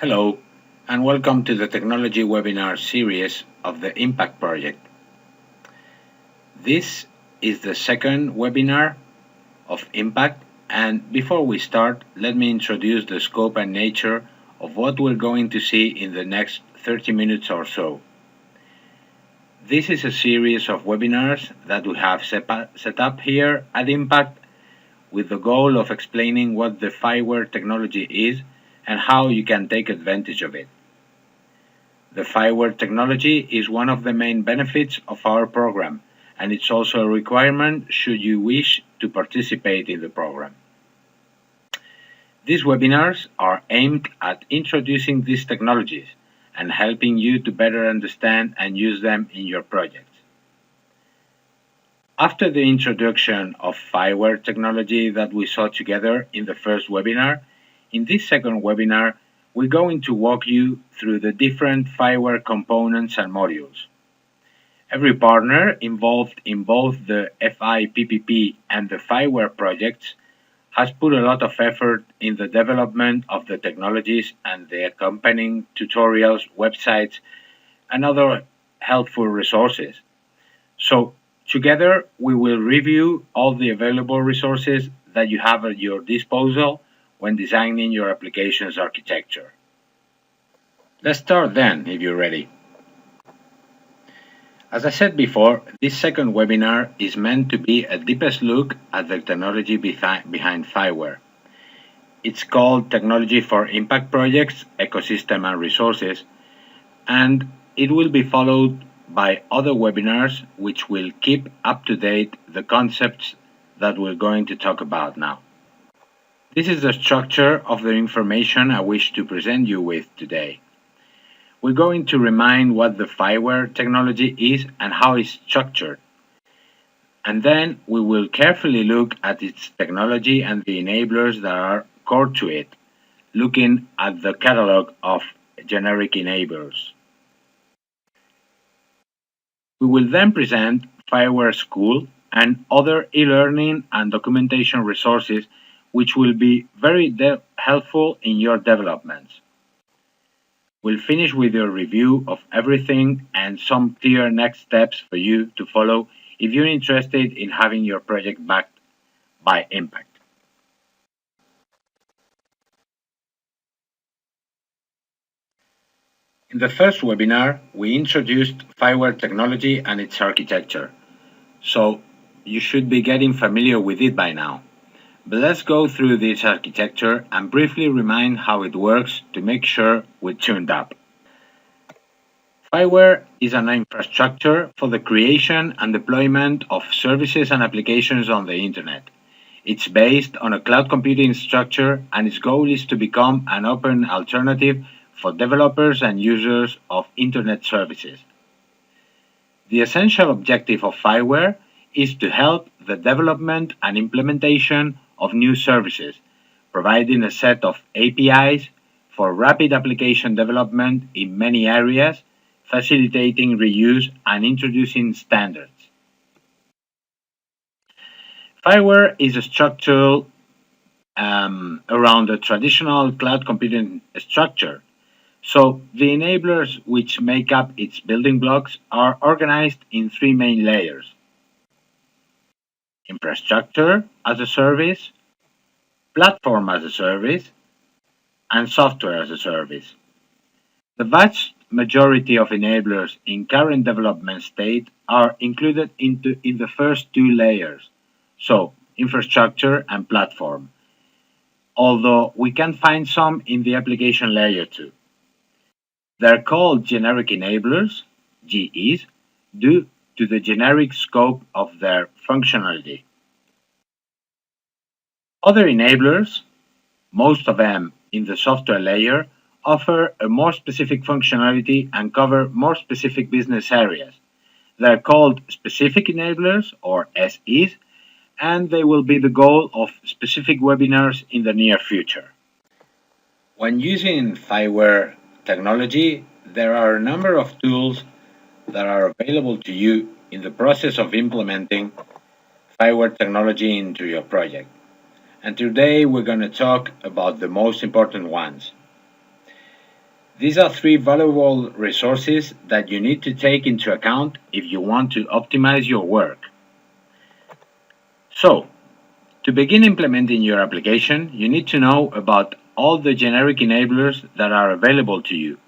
Hello, and welcome to the Technology Webinar series of the Impact Project. This is the second webinar of Impact, and before we start, let me introduce the scope and nature of what we're going to see in the next 30 minutes or so. This is a series of webinars that we have set up here at Impact with the goal of explaining what the FIWARE technology is and how you can take advantage of it. The FIWARE technology is one of the main benefits of our program, and it's also a requirement should you wish to participate in the program. These webinars are aimed at introducing these technologies and helping you to better understand and use them in your projects. After the introduction of FIWARE technology that we saw together in the first webinar, in this second webinar, we're going to walk you through the different FIWARE components and modules. Every partner involved in both the FI-PPP and the FIWARE projects has put a lot of effort in the development of the technologies and the accompanying tutorials, websites, and other helpful resources. So, together, we will review all the available resources that you have at your disposal when designing your application's architecture. Let's start then, if you're ready. As I said before, this second webinar is meant to be a deepest look at the technology behind FIWARE. It's called Technology for Impact Projects, Ecosystem and Resources, and it will be followed by other webinars which will keep up to date the concepts that we're going to talk about now. This is the structure of the information I wish to present you with today. We're going to remind what the FIWARE technology is and how it's structured. And then we will carefully look at its technology and the enablers that are core to it, looking at the catalog of generic enablers. We will then present FIWARE School and other e-learning and documentation resources which will be very helpful in your developments. We'll finish with a review of everything and some clear next steps for you to follow if you're interested in having your project backed by Impact. In the first webinar, we introduced FIWARE technology and its architecture, so you should be getting familiar with it by now. But let's go through this architecture and briefly remind how it works to make sure we're tuned up. FIWARE is an infrastructure for the creation and deployment of services and applications on the Internet. It's based on a cloud computing structure, and its goal is to become an open alternative for developers and users of Internet services. The essential objective of FIWARE is to help the development and implementation of new services, providing a set of APIs for rapid application development in many areas, facilitating reuse and introducing standards. FIWARE is structured around a traditional cloud computing structure. So the enablers which make up its building blocks are organized in three main layers: infrastructure as a service, platform as a service, and software as a service. The vast majority of enablers in current development state are included in the first two layers, so infrastructure and platform, although we can find some in the application layer too. They're called generic enablers, GEs, due to the generic scope of their functionality. Other enablers, most of them in the software layer, offer a more specific functionality and cover more specific business areas. They're called specific enablers, or SEs, and they will be the goal of specific webinars in the near future. When using FIWARE technology, there are a number of tools that are available to you in the process of implementing FIWARE technology into your project. And today we're going to talk about the most important ones. These are three valuable resources that you need to take into account if you want to optimize your work. So, to begin implementing your application, you need to know about all the generic enablers that are available to you.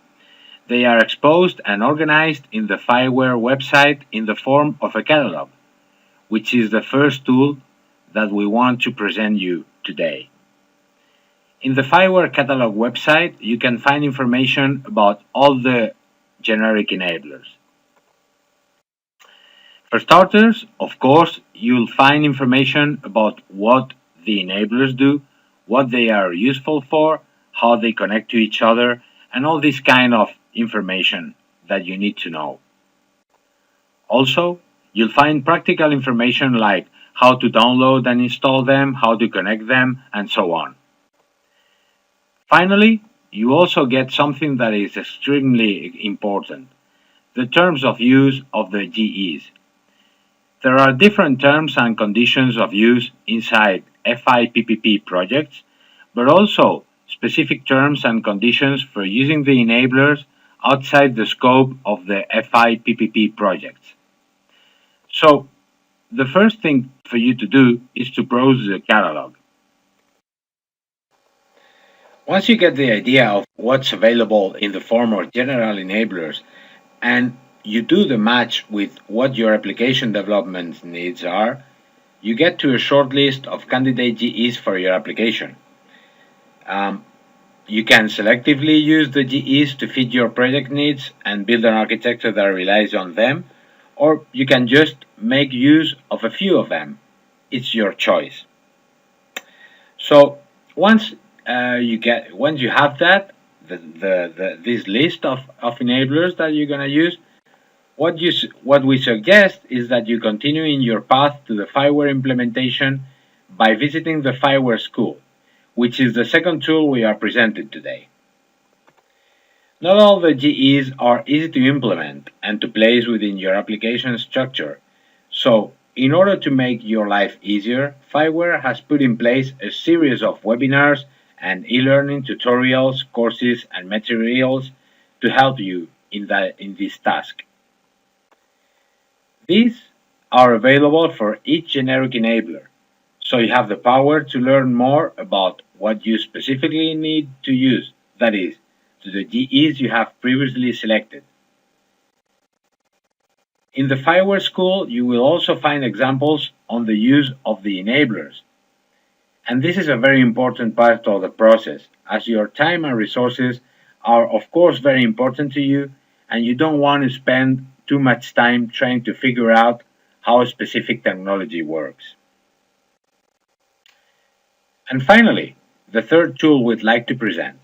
They are exposed and organized in the FIWARE website in the form of a catalog, which is the first tool that we want to present you today. In the FIWARE catalog website, you can find information about all the generic enablers. For starters, of course, you'll find information about what the enablers do, what they are useful for, how they connect to each other, and all this kind of information that you need to know. Also, you'll find practical information like how to download and install them, how to connect them, and so on. Finally, you also get something that is extremely important, the terms of use of the GEs. There are different terms and conditions of use inside FI-PPP projects, but also specific terms and conditions for using the enablers outside the scope of the FI-PPP projects. So, the first thing for you to do is to browse the catalog. Once you get the idea of what's available in the form of general enablers and you do the match with what your application development needs are, you get to a short list of candidate GEs for your application. You can selectively use the GEs to fit your project needs and build an architecture that relies on them, or you can just make use of a few of them. It's your choice. So once you have that, this list of enablers that you're gonna use, what we suggest is that you continue in your path to the FIWARE implementation by visiting the FIWARE School, which is the second tool we are presented today. Not all the GEs are easy to implement and to place within your application structure, so in order to make your life easier, FIWARE has put in place a series of webinars and e-learning tutorials, courses, and materials to help you in this task. These are available for each generic enabler, so you have the power to learn more about what you specifically need to use, that is, to the GEs you have previously selected. In the FIWARE School, you will also find examples on the use of the enablers. And this is a very important part of the process, as your time and resources are of course very important to you, and you don't want to spend too much time trying to figure out how a specific technology works. And finally, the third tool we'd like to present.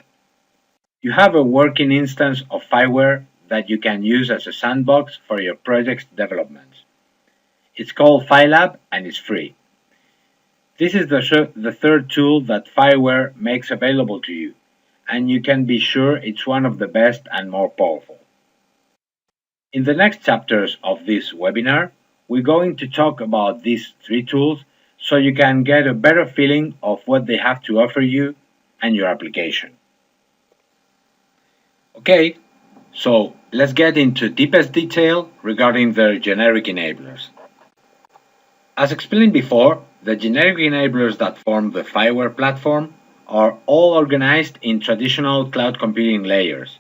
You have a working instance of FIWARE that you can use as a sandbox for your project's development. It's called FI-Lab and it's free. This is the third tool that FIWARE makes available to you, and you can be sure it's one of the best and more powerful. In the next chapters of this webinar, we're going to talk about these three tools so you can get a better feeling of what they have to offer you and your application. Okay, so let's get into deepest detail regarding the generic enablers. As explained before, the generic enablers that form the FIWARE platform are all organized in traditional cloud computing layers.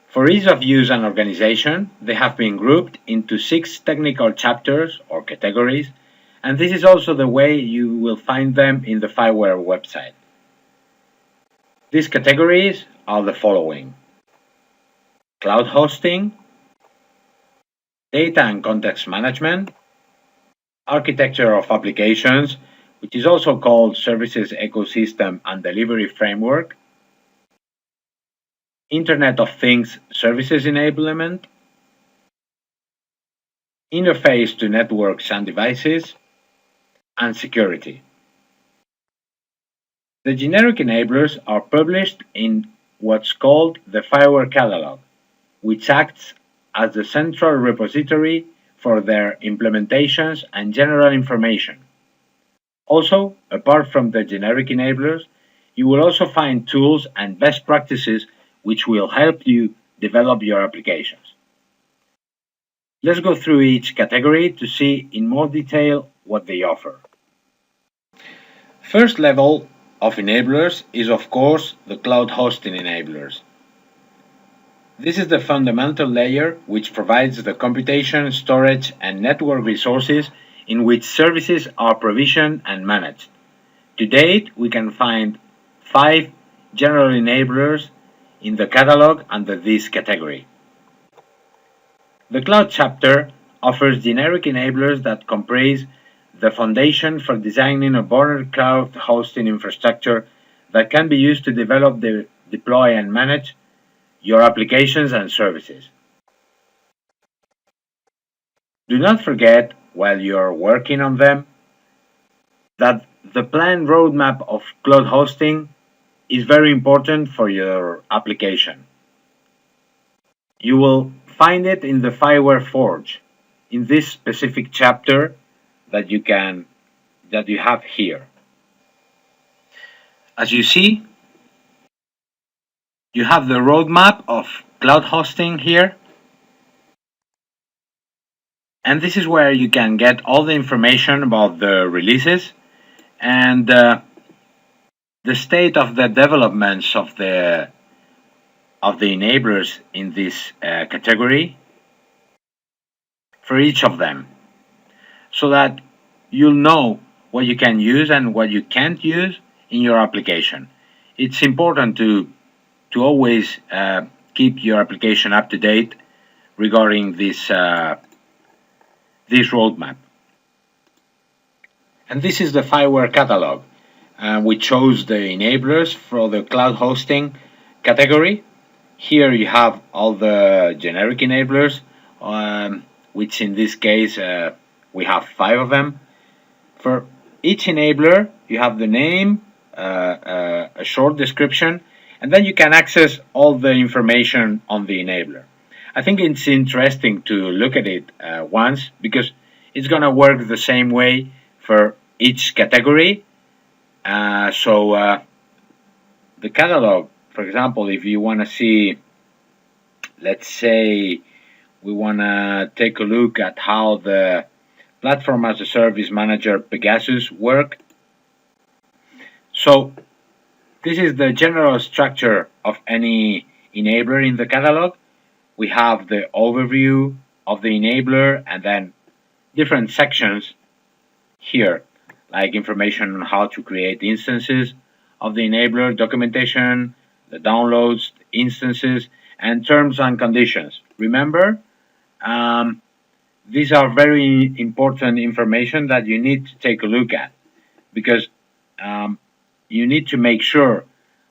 For ease of use and organization, they have been grouped into 6 technical chapters or categories, and this is also the way you will find them in the FIWARE website. These categories are the following: cloud hosting, data and context management, architecture of applications, which is also called services ecosystem and delivery framework, Internet of Things services enablement, interface to networks and devices, and security. The generic enablers are published in what's called the FIWARE catalog, which acts as the central repository for their implementations and general information. Also, apart from the generic enablers, you will also find tools and best practices which will help you develop your applications. Let's go through each category to see in more detail what they offer. First level of enablers is, of course, the cloud hosting enablers. This is the fundamental layer which provides the computation, storage, and network resources in which services are provisioned and managed. To date, we can find 5 general enablers in the catalog under this category. The cloud chapter offers generic enablers that comprise the foundation for designing a modern cloud hosting infrastructure that can be used to develop, deploy, and manage your applications and services. Do not forget, while you're working on them, that the planned roadmap of cloud hosting is very important for your application. You will find it in the FIWARE Forge, in this specific chapter that you have here. As you see, you have the roadmap of cloud hosting here, and this is where you can get all the information about the releases and the state of the developments of the enablers in this category for each of them, so that you'll know what you can use and what you can't use in your application. It's important to always keep your application up to date regarding this roadmap. And this is the FIWARE catalog, which shows the enablers for the cloud hosting category. Here you have all the generic enablers, which in this case we have 5 of them. For each enabler, you have the name, a short description, and then you can access all the information on the enabler. I think it's interesting to look at it once, because it's going to work the same way for each category. The catalog, for example, if you want to see, let's say we want to take a look at how the Platform as a Service Manager Pegasus work. So this is the general structure of any enabler in the catalog. We have the overview of the enabler and then different sections here, like information on how to create instances of the enabler, documentation, the downloads, the instances, and terms and conditions. Remember, these are very important information that you need to take a look at, because you need to make sure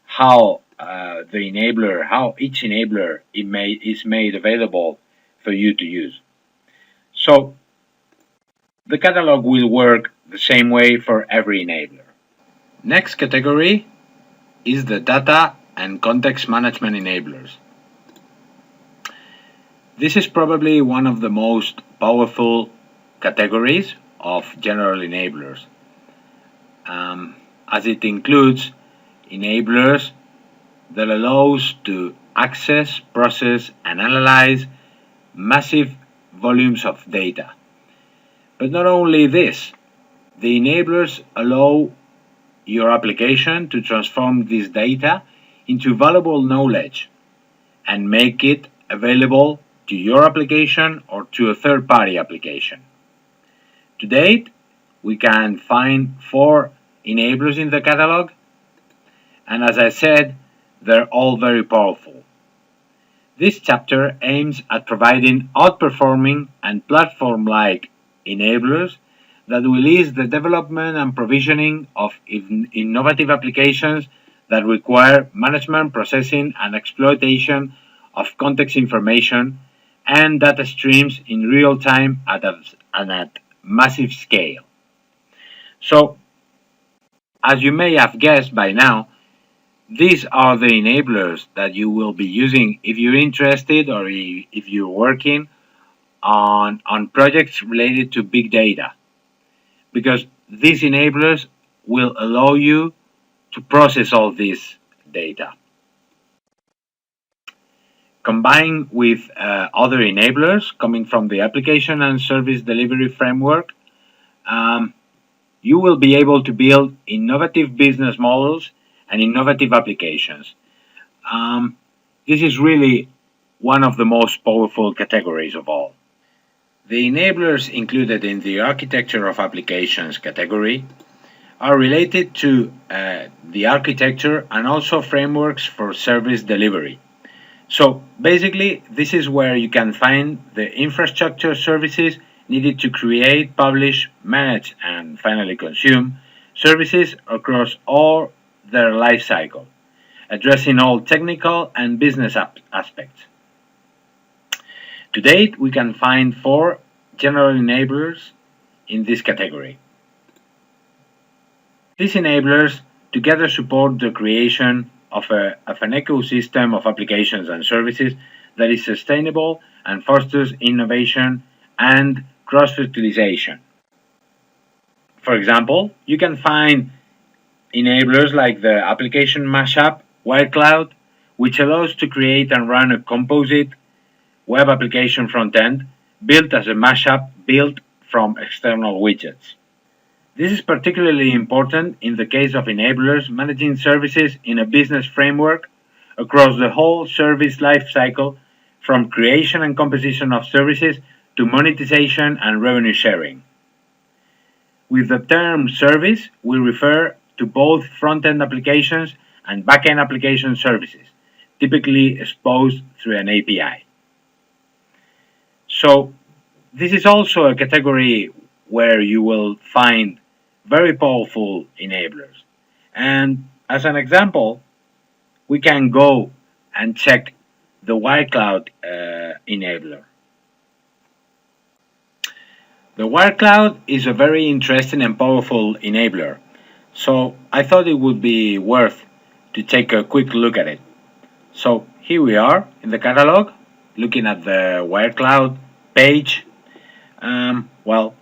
how each enabler is made available for you to use. So the catalog will work the same way for every enabler. Next category is the data and context management enablers. This is probably one of the most powerful categories of general enablers, as it includes enablers that allows to access, process, and analyze massive volumes of data. But not only this, the enablers allow your application to transform this data into valuable knowledge and make it available to your application or to a third-party application. To date, we can find 4 enablers in the catalog, and as I said, they're all very powerful. This chapter aims at providing outperforming and platform-like enablers that will ease the development and provisioning of innovative applications that require management, processing, and exploitation of context information and data streams in real time and at massive scale. So, as you may have guessed by now, these are the enablers that you will be using if you're interested or if you're working on projects related to big data, because these enablers will allow you to process all this data. Combined with other enablers coming from the application and service delivery framework, um, you will be able to build innovative business models and innovative applications. Um, this is really one of the most powerful categories of all. The enablers included in the architecture of applications category are related to the architecture and also frameworks for service delivery. So basically, this is where you can find the infrastructure services needed to create, publish, manage, and finally consume services across all their life cycle, addressing all technical and business aspects. To date, we can find 4 general enablers in this category. These enablers together support the creation of an ecosystem of applications and services that is sustainable and fosters innovation and cross-fertilization. For example, you can find enablers like the application mashup WireCloud, which allows to create and run a composite web application front-end built as a mashup built from external widgets. This is particularly important in the case of enablers managing services in a business framework across the whole service lifecycle, from creation and composition of services to monetization and revenue sharing. With the term service, we refer to both front-end applications and back-end application services, typically exposed through an API. So, this is also a category where you will find very powerful enablers. And as an example, we can go and check the WireCloud enabler. The WireCloud is a very interesting and powerful enabler, so I thought it would be worth to take a quick look at it. So here we are in the catalog, looking at the WireCloud page. Well,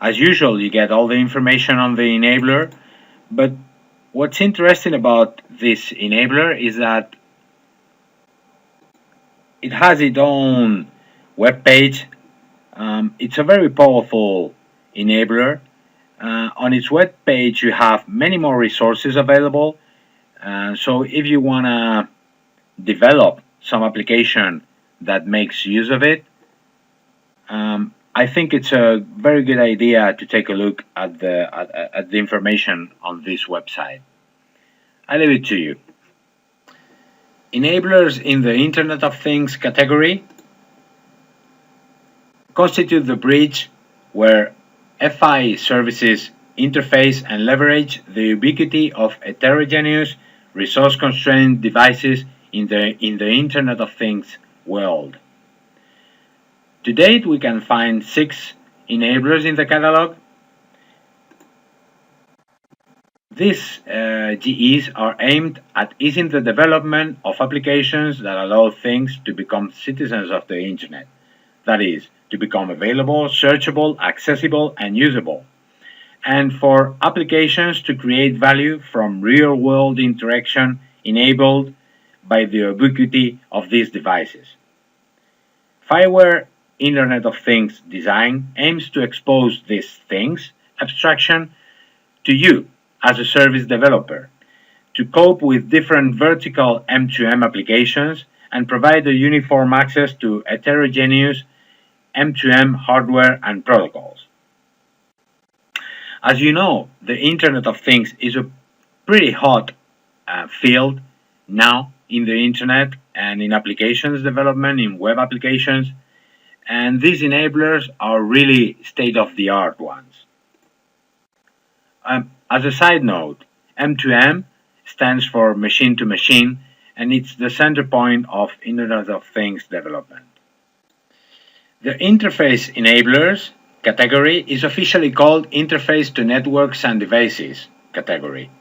as usual, you get all the information on the enabler, but what's interesting about this enabler is that it has its own web page. It's a very powerful enabler. On its web page, you have many more resources available. So if you want to develop some application that makes use of it, I think it's a very good idea to take a look at the information on this website. I leave it to you. Enablers in the Internet of Things category constitute the bridge where FI services interface and leverage the ubiquity of heterogeneous, resource-constrained devices in the Internet of Things world. To date, we can find 6 enablers in the catalog. These GEs are aimed at easing the development of applications that allow things to become citizens of the Internet. That is, to become available, searchable, accessible, and usable. And for applications to create value from real-world interaction enabled by the ubiquity of these devices. FIWARE Internet of Things design aims to expose these things abstraction to you as a service developer to cope with different vertical M2M applications and provide a uniform access to heterogeneous M2M hardware and protocols. As you know, the Internet of Things is a pretty hot field now in the Internet and in applications development, in web applications, and these enablers are really state-of-the-art ones. As a side note, M2M stands for machine-to-machine, and it's the center point of Internet of Things development. The Interface Enablers category is officially called Interface to Networks and Devices category.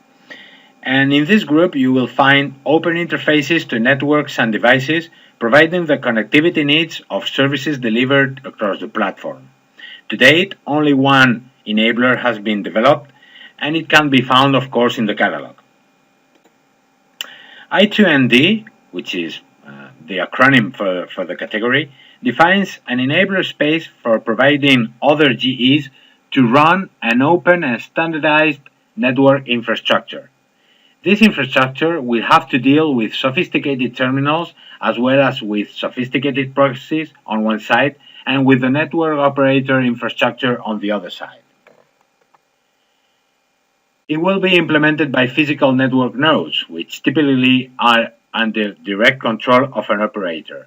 And in this group, you will find open interfaces to networks and devices, providing the connectivity needs of services delivered across the platform. To date, only one enabler has been developed, and it can be found, of course, in the catalog. I2ND, which is the acronym for the category, defines an enabler space for providing other GEs to run an open and standardized network infrastructure. This infrastructure will have to deal with sophisticated terminals as well as with sophisticated proxies on one side and with the network operator infrastructure on the other side. It will be implemented by physical network nodes, which typically are under direct control of an operator.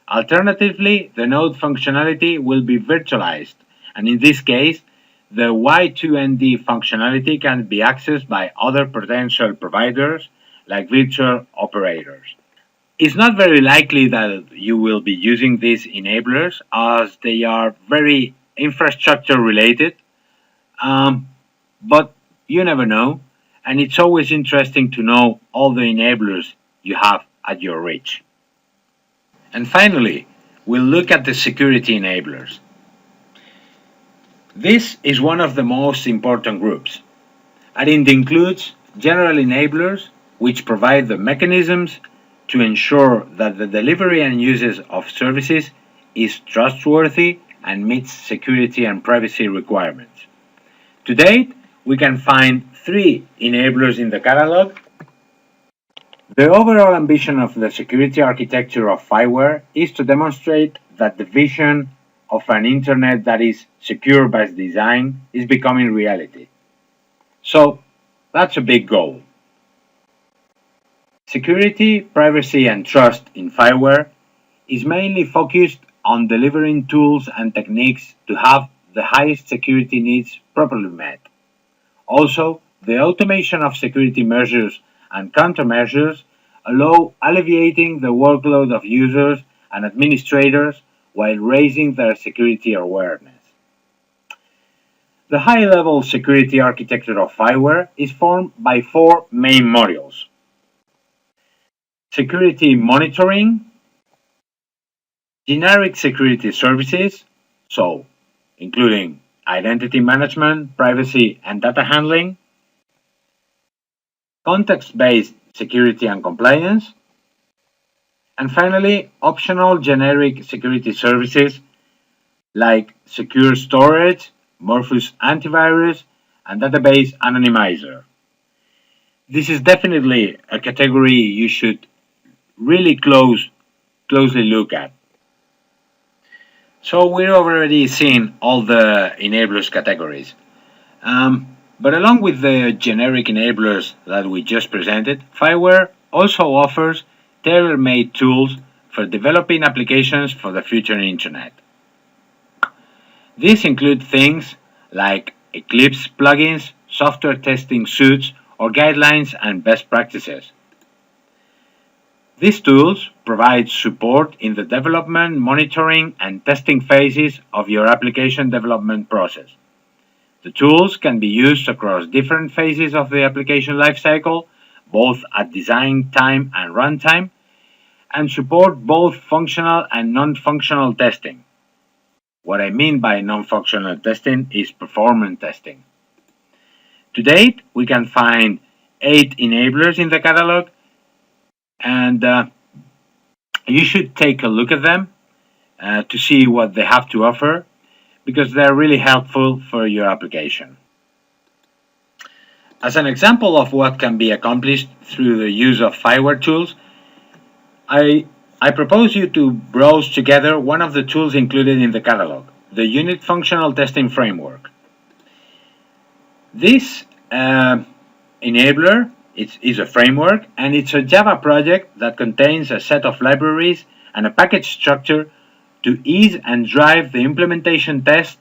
Alternatively, the node functionality will be virtualized, and in this case, the Y2ND functionality can be accessed by other potential providers like virtual operators. It's not very likely that you will be using these enablers as they are very infrastructure related, but you never know, and it's always interesting to know all the enablers you have at your reach. And finally, we'll look at the security enablers. This is one of the most important groups, and it includes general enablers, which provide the mechanisms to ensure that the delivery and uses of services is trustworthy and meets security and privacy requirements. To date, we can find 3 enablers in the catalog. The overall ambition of the security architecture of FIWARE is to demonstrate that the vision of an internet that is secure by design is becoming reality. So, that's a big goal. Security, privacy, and trust in FIWARE is mainly focused on delivering tools and techniques to have the highest security needs properly met. Also, the automation of security measures and countermeasures allow alleviating the workload of users and administrators while raising their security awareness. The high-level security architecture of FIWARE is formed by 4 main modules: security monitoring, generic security services, so including identity management, privacy, and data handling, context-based security and compliance, and finally, optional generic security services like secure storage, Morpheus antivirus, and database anonymizer. This is definitely a category you should really closely look at. So we're already seeing all the enablers categories. But along with the generic enablers that we just presented, FIWARE also offers tailor-made tools for developing applications for the future internet. These include things like Eclipse plugins, software testing suites, or guidelines and best practices. These tools provide support in the development, monitoring, and testing phases of your application development process. The tools can be used across different phases of the application lifecycle, both at design time and runtime, and support both functional and non-functional testing. What I mean by non-functional testing is performance testing. To date, we can find 8 enablers in the catalog, and you should take a look at them to see what they have to offer, because they're really helpful for your application. As an example of what can be accomplished through the use of FIWARE tools, I propose you to browse together one of the tools included in the catalog, the Unit Functional Testing Framework. This enabler is a framework, and it's a Java project that contains a set of libraries and a package structure to ease and drive the implementation test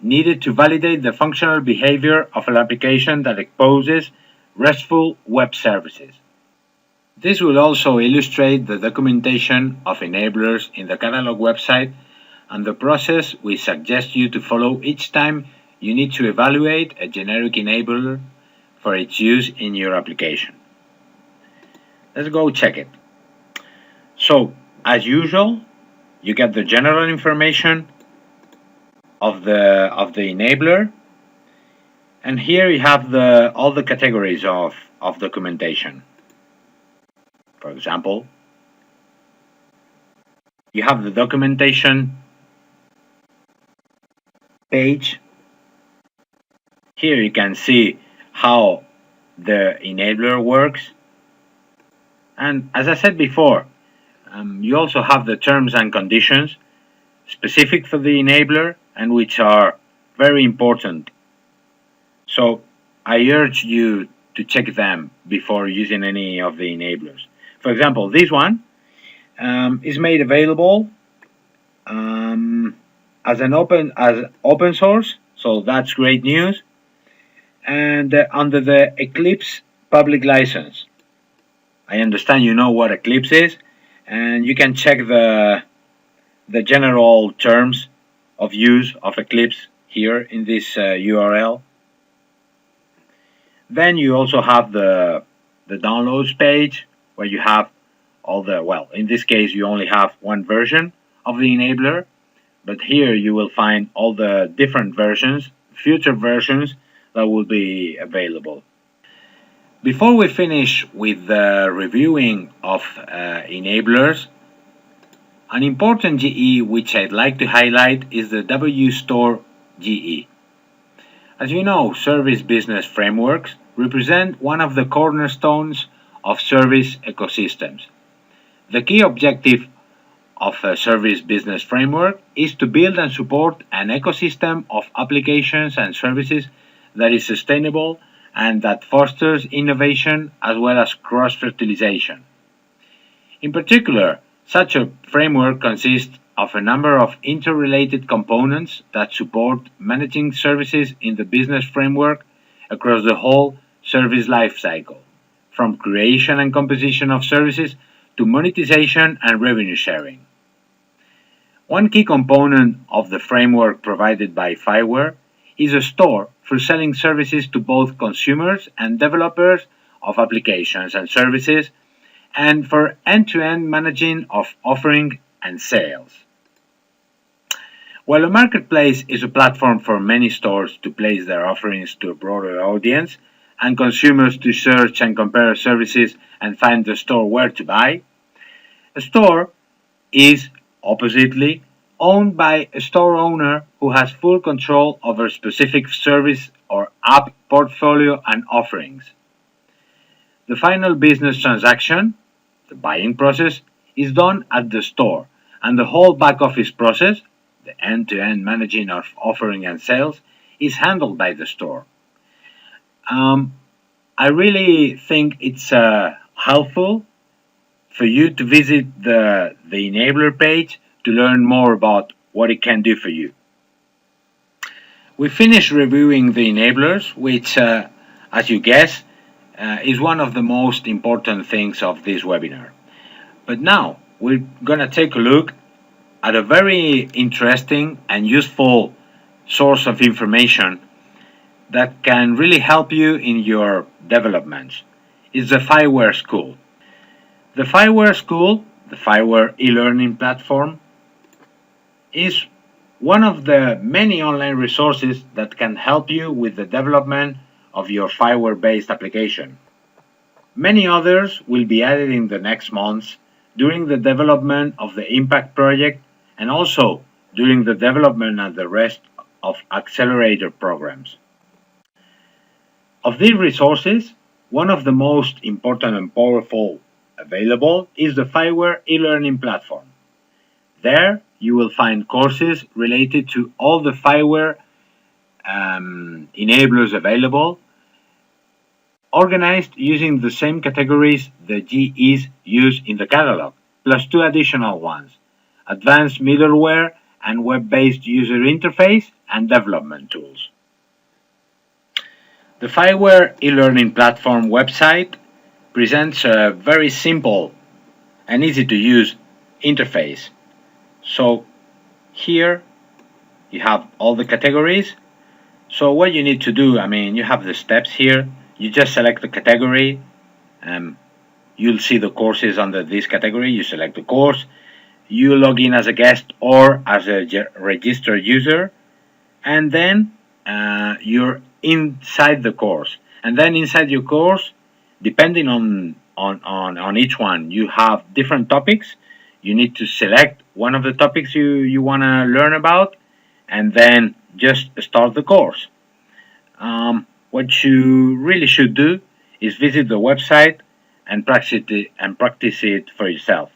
needed to validate the functional behavior of an application that exposes RESTful web services. This will also illustrate the documentation of enablers in the catalog website and the process we suggest you to follow each time you need to evaluate a generic enabler for its use in your application. Let's go check it. So, as usual, you get the general information of the enabler, and here you have all the categories of documentation. For example, you have the documentation page. Here you can see how the enabler works. And as I said before, you also have the terms and conditions specific for the enabler and which are very important. So I urge you to check them before using any of the enablers. For example, this one is made available as open source, so that's great news, and under the Eclipse public license. I understand you know what Eclipse is, and you can check the general terms of use of Eclipse here in this URL. Then you also have the downloads page where you have all the, well, in this case you only have one version of the enabler, but here you will find all the different versions, future versions that will be available. Before we finish with the reviewing of enablers, an important GE which I'd like to highlight is the WStore GE. As you know, service business frameworks represent one of the cornerstones of service ecosystems. The key objective of a service business framework is to build and support an ecosystem of applications and services that is sustainable and that fosters innovation as well as cross-fertilization. In particular, such a framework consists of a number of interrelated components that support managing services in the business framework across the whole service lifecycle, from creation and composition of services to monetization and revenue sharing. One key component of the framework provided by FIWARE is a store for selling services to both consumers and developers of applications and services, and for end-to-end managing of offering and sales. While a marketplace is a platform for many stores to place their offerings to a broader audience and consumers to search and compare services and find the store where to buy, a store is, oppositely, owned by a store owner who has full control over specific service or app portfolio and offerings. The final business transaction, the buying process, is done at the store, and the whole back office process, the end-to-end managing of offering and sales, is handled by the store. I really think it's helpful for you to visit the enabler page to learn more about what it can do for you. We finished reviewing the enablers, which, as you guess, is one of the most important things of this webinar. But now we're going to take a look at a very interesting and useful source of information that can really help you in your developments. It's the FIWARE School. The FIWARE School, the FIWARE e-learning platform, is one of the many online resources that can help you with the development of your FIWARE-based application. Many others will be added in the next months during the development of the Impact project and also during the development of the rest of Accelerator programs. Of these resources, one of the most important and powerful available is the FIWARE e-learning platform. There you will find courses related to all the FIWARE enablers available, organized using the same categories the GEs use in the catalog, plus 2 additional ones: advanced middleware and web-based user interface and development tools. The FIWARE e-learning platform website presents a very simple and easy to use interface. So here you have all the categories. So what you need to do, you have the steps here. You just select the category. You'll see the courses under this category. You select the course. You log in as a guest or as a registered user. And then you're inside the course. And then inside your course, depending on each one, you have different topics. You need to select one of the topics you want to learn about, and then just start the course. What you really should do is visit the website and practice it for yourself.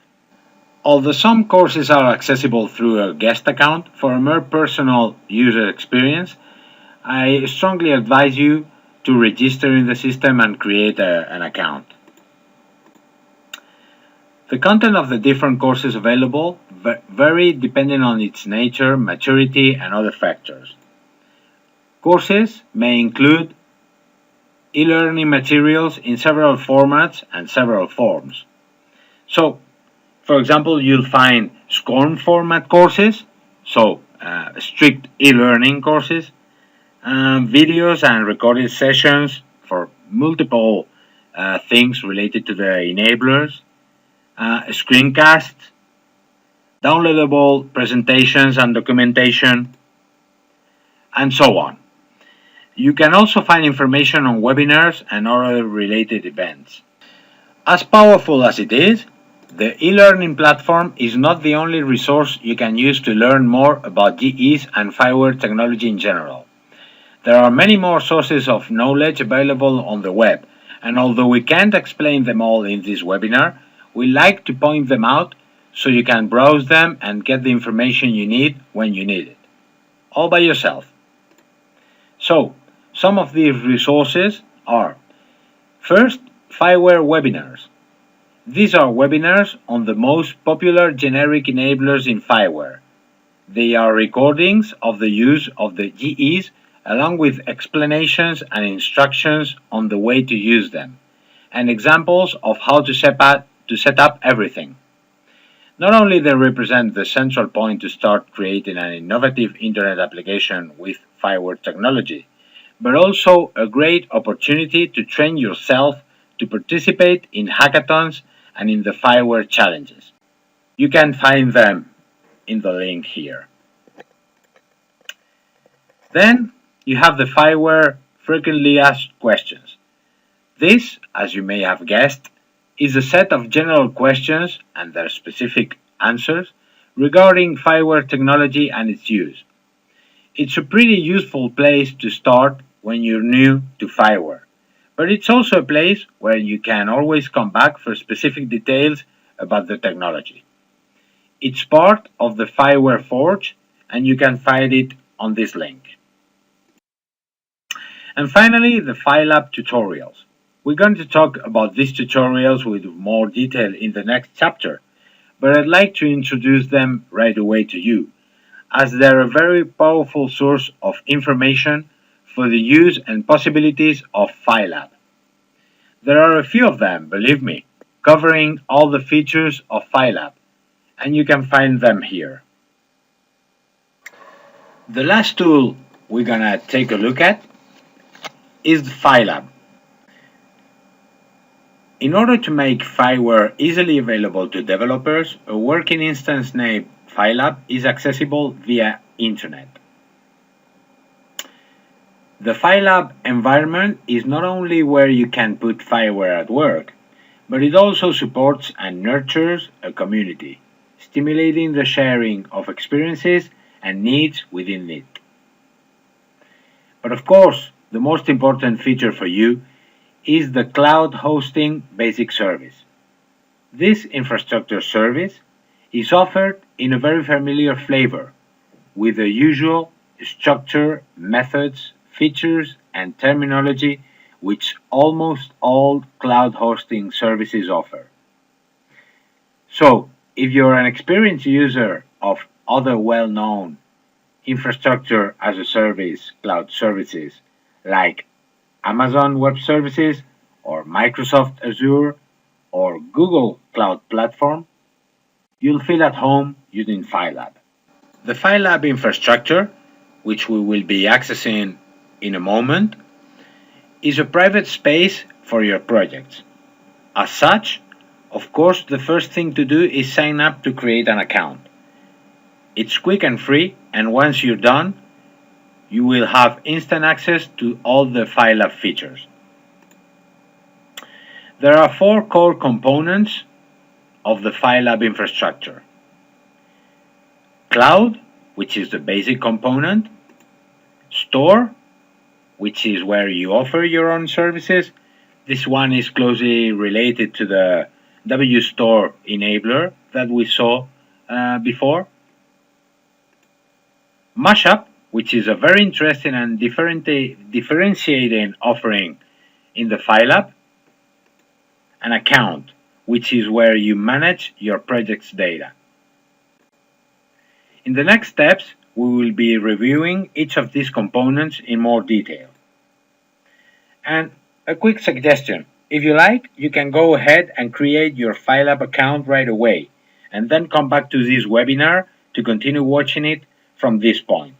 Although some courses are accessible through a guest account, for a more personal user experience, I strongly advise you to register in the system and create an account. The content of the different courses available vary depending on its nature, maturity, and other factors. Courses may include e-learning materials in several formats and several forms. So, for example, you'll find SCORM format courses, so strict e-learning courses, videos and recorded sessions for multiple things related to the enablers, screencasts, downloadable presentations and documentation, and so on. You can also find information on webinars and other related events. As powerful as it is, the e-learning platform is not the only resource you can use to learn more about GEs and FIWARE technology in general. There are many more sources of knowledge available on the web, and although we can't explain them all in this webinar, we like to point them out so you can browse them and get the information you need when you need it, all by yourself. So, some of these resources are: first, FIWARE webinars. These are webinars on the most popular generic enablers in FIWARE. They are recordings of the use of the GEs along with explanations and instructions on the way to use them, and examples of how to set up everything. Not only they represent the central point to start creating an innovative internet application with FIWARE technology, but also a great opportunity to train yourself to participate in hackathons and in the FIWARE challenges. You can find them in the link here. Then you have the FIWARE frequently asked questions. This, as you may have guessed, is a set of general questions and their specific answers regarding FIWARE technology and its use. It's a pretty useful place to start when you're new to FIWARE, but it's also a place where you can always come back for specific details about the technology. It's part of the FIWARE Forge, and you can find it on this link. And finally, the FI-Lab tutorials. We're going to talk about these tutorials with more detail in the next chapter, but I'd like to introduce them right away to you, as they're a very powerful source of information for the use and possibilities of FI-Lab. There are a few of them, believe me, covering all the features of FI-Lab, and you can find them here. The last tool we're gonna take a look at is the FI-Lab. In order to make FIWARE easily available to developers, a working instance named FI-Lab is accessible via Internet. The FI-Lab environment is not only where you can put FIWARE at work, but it also supports and nurtures a community, stimulating the sharing of experiences and needs within it. But of course, the most important feature for you is the cloud hosting basic service. This infrastructure service is offered in a very familiar flavor, with the usual structure, methods, features, and terminology which almost all cloud hosting services offer. So, if you're an experienced user of other well-known infrastructure as a service cloud services like Amazon Web Services or Microsoft Azure or Google Cloud Platform, you'll feel at home using FI-Lab. The FI-Lab infrastructure, which we will be accessing in a moment, is a private space for your projects. As such, of course, the first thing to do is sign up to create an account. It's quick and free, and once you're done, you will have instant access to all the FI-Lab features. There are 4 core components of the FI-Lab infrastructure. Cloud, which is the basic component. Store, which is where you offer your own services. This one is closely related to the WStore enabler that we saw before. Mashup, which is a very interesting and differentiating offering in the FI-Lab. An account, which is where you manage your project's data. In the next steps, we will be reviewing each of these components in more detail. And a quick suggestion, if you like, you can go ahead and create your FI-Lab account right away, and then come back to this webinar to continue watching it from this point.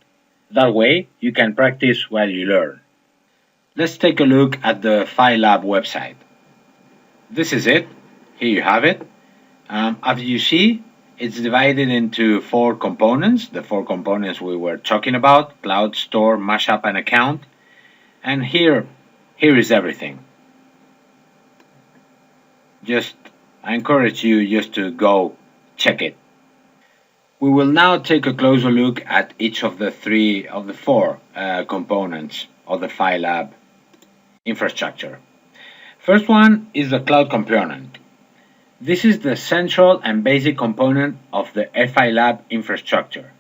That way, you can practice while you learn. Let's take a look at the FI-Lab website. This is it. Here you have it. As you see, it's divided into 4 components, the 4 components we were talking about: cloud, store, mashup, and account. And here is everything. I encourage you just to go check it. We will now take a closer look at each of the 4 components of the FI-Lab infrastructure. First one is the cloud component. This is the central and basic component of the FI-Lab infrastructure.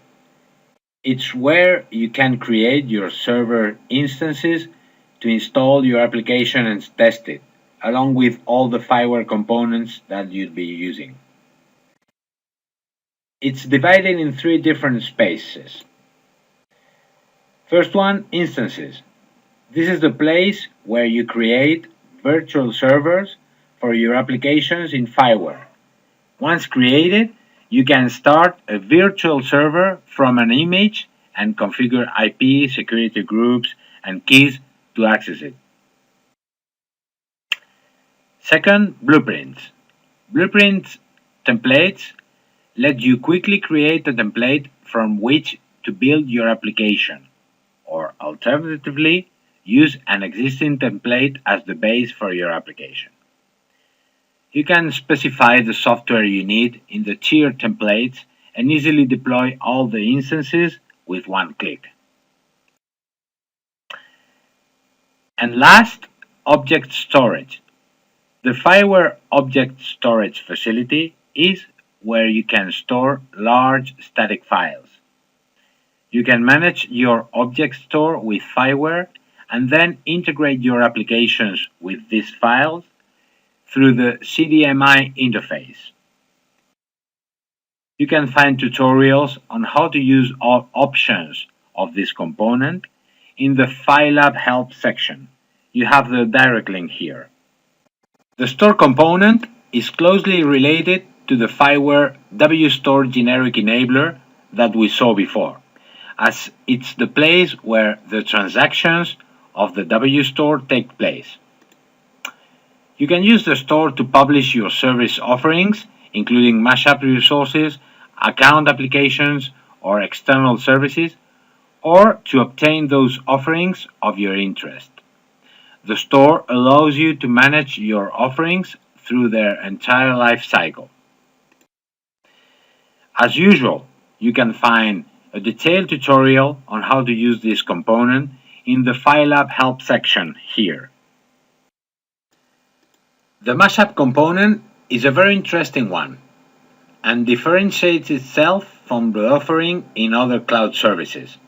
It's where you can create your server instances to install your application and test it, along with all the FIWARE components that you'd be using. It's divided in 3 different spaces. First one, instances. This is the place where you create virtual servers for your applications in FIWARE. Once created, you can start a virtual server from an image and configure IP, security groups, and keys to access it. Second, blueprints. Blueprints templates let you quickly create a template from which to build your application, or alternatively, use an existing template as the base for your application. You can specify the software you need in the tiered templates and easily deploy all the instances with one click. And last, object storage. The FIWARE object storage facility is where you can store large static files. You can manage your object store with FIWARE and then integrate your applications with these files through the CDMI interface. You can find tutorials on how to use all options of this component in the FI-Lab help section. You have the direct link here. The store component is closely related to the FIWARE WStore Generic Enabler that we saw before, as it's the place where the transactions of the WStore take place. You can use the store to publish your service offerings, including mashup resources, account applications, or external services, or to obtain those offerings of your interest. The store allows you to manage your offerings through their entire life cycle. As usual, you can find a detailed tutorial on how to use this component in the FI-Lab help section here. The mashup component is a very interesting one and differentiates itself from the offering in other cloud services.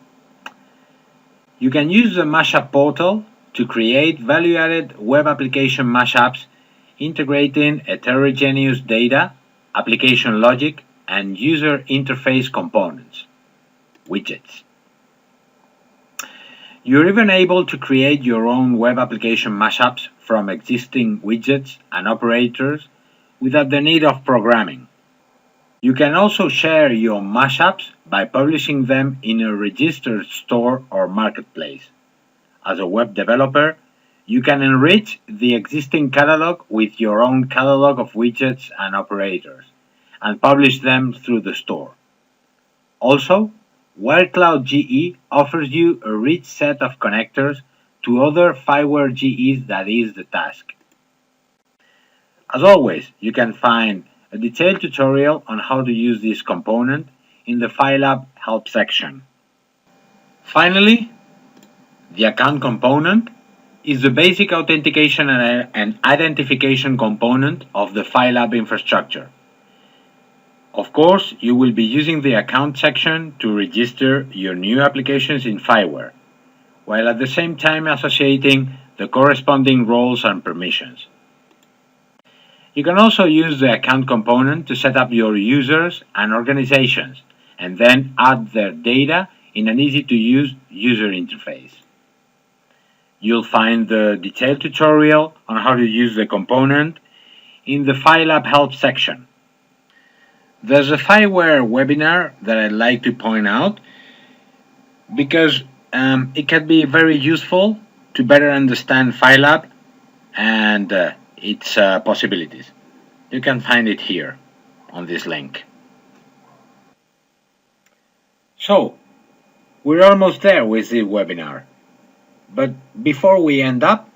You can use the mashup portal to create value-added web application mashups integrating heterogeneous data, application logic, and user interface components, widgets. You're even able to create your own web application mashups from existing widgets and operators without the need of programming. You can also share your mashups by publishing them in a registered store or marketplace. As a web developer, you can enrich the existing catalog with your own catalog of widgets and operators, and publish them through the store. Also, WireCloud GE offers you a rich set of connectors to other FIWARE GEs that is the task. As always, you can find a detailed tutorial on how to use this component in the FI-Lab help section. Finally, the account component is the basic authentication and identification component of the FI-Lab infrastructure. Of course, you will be using the account section to register your new applications in FIWARE, while at the same time associating the corresponding roles and permissions. You can also use the account component to set up your users and organizations, and then add their data in an easy-to-use user interface. You'll find the detailed tutorial on how to use the component in the FI-Lab help section. There's a FIWARE webinar that I'd like to point out because it can be very useful to better understand FI-Lab and its possibilities. You can find it here on this link. So, we're almost there with the webinar. But before we end up,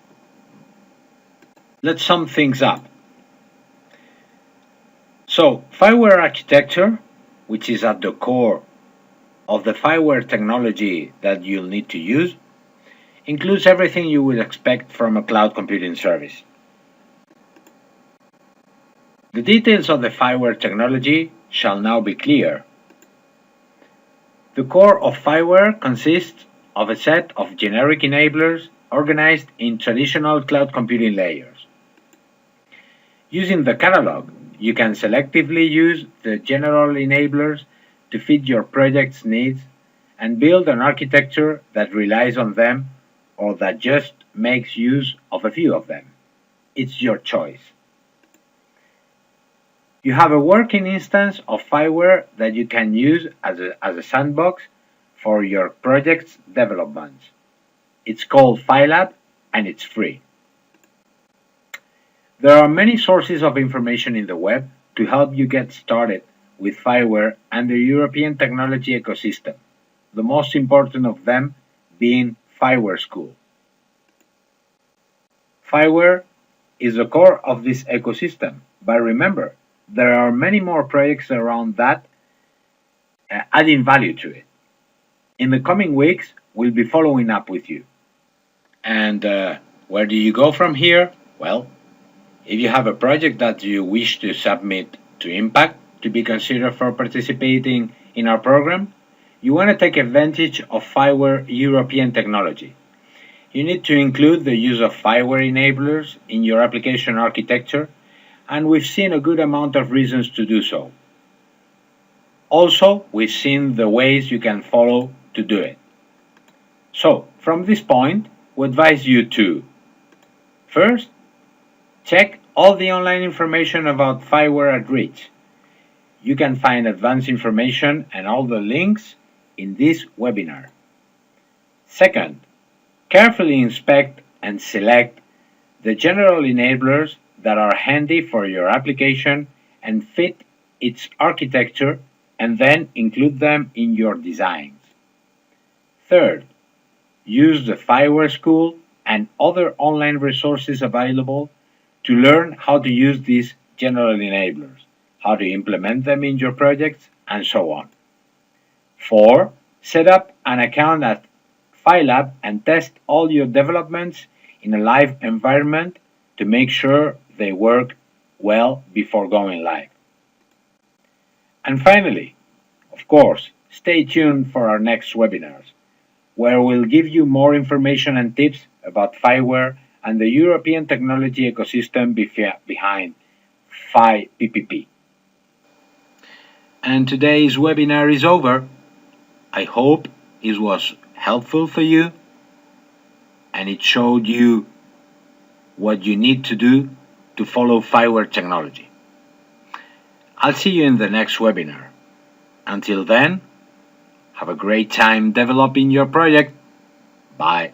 let's sum things up. So, FIWARE architecture, which is at the core of the FIWARE technology that you'll need to use, includes everything you would expect from a cloud computing service. The details of the FIWARE technology shall now be clear. The core of FIWARE consists of a set of generic enablers organized in traditional cloud computing layers. Using the catalog, you can selectively use the general enablers to fit your project's needs and build an architecture that relies on them or that just makes use of a few of them. It's your choice. You have a working instance of FIWARE that you can use as a sandbox for your project's development. It's called FI-Lab and it's free. There are many sources of information in the web to help you get started with FIWARE and the European technology ecosystem, the most important of them being FIWARE School. FIWARE is the core of this ecosystem, but remember, there are many more projects around that adding value to it. In the coming weeks, we'll be following up with you. And where do you go from here? Well, if you have a project that you wish to submit to Impact to be considered for participating in our program, you want to take advantage of FIWARE European technology. You need to include the use of FIWARE enablers in your application architecture, and we've seen a good amount of reasons to do so. Also, we've seen the ways you can follow to do it. So, from this point, we advise you to first, check all the online information about FIWARE at Reach. You can find advanced information and all the links in this webinar. Second, carefully inspect and select the general enablers that are handy for your application and fit its architecture, and then include them in your designs. Third, use the FIWARE School and other online resources available to learn how to use these general enablers, how to implement them in your projects, and so on. 4. Set up an account at FI-Lab and test all your developments in a live environment to make sure they work well before going live. And finally, of course, stay tuned for our next webinars, where we'll give you more information and tips about FIWARE and the European technology ecosystem behind FI-PPP. And today's webinar is over. I hope it was helpful for you and it showed you what you need to do to follow FIWARE technology. I'll see you in the next webinar. Until then, have a great time developing your project. Bye.